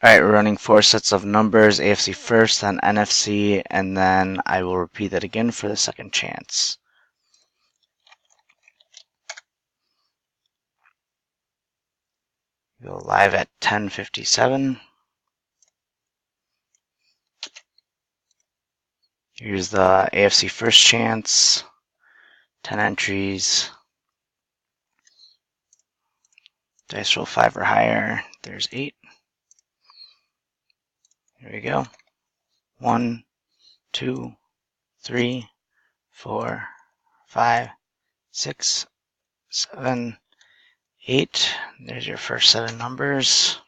Alright, we're running 4 sets of numbers, AFC first, then NFC, and then I will repeat that again for the second chance. Go live at 10:57. Here's the AFC first chance, 10 entries. Dice roll 5 or higher. There's 8. Here we go. 1, 2, 3, 4, 5, 6, 7, 8. There's your first set of numbers.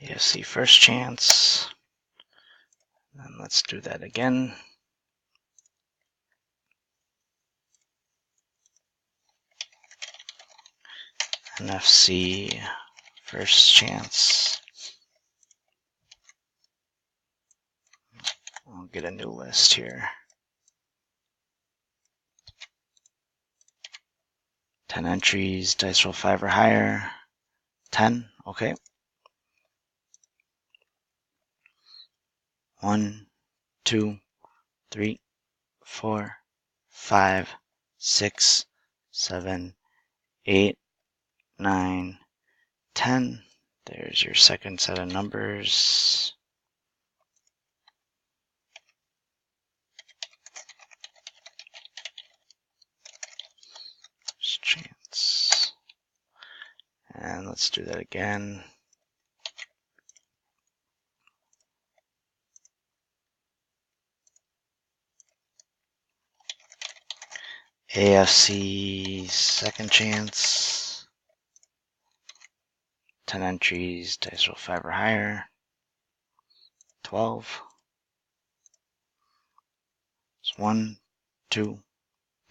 AFC first chance. And let's do that again. NFC first chance. I'll get a new list here. 10 entries, dice roll 5 or higher. 10, okay. 1, 2, 3, 4, 5, 6, 7, 8, 9, 10. There's your second set of numbers. First chance. And let's do that again. AFC second chance. 10 entries, dice roll 5 or higher. 12. It's 1, 2,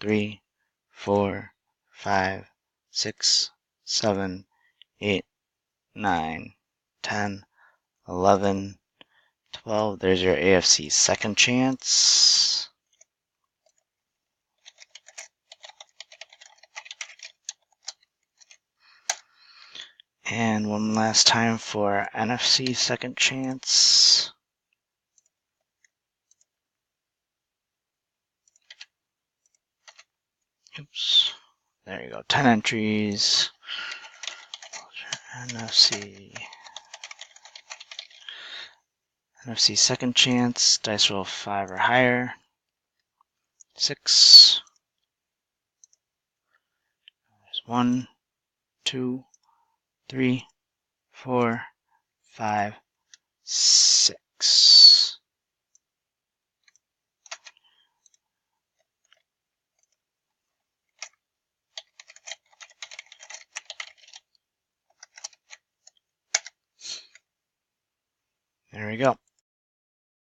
3, 4, 5, 6, 7, 8, 9, 10, 11, 12. There's your AFC second chance. And one last time for NFC second chance. Oops. There you go. 10 entries. NFC second chance. Dice roll 5 or higher. 6. There's 1, 2, 3, 4, 5, 6. There we go.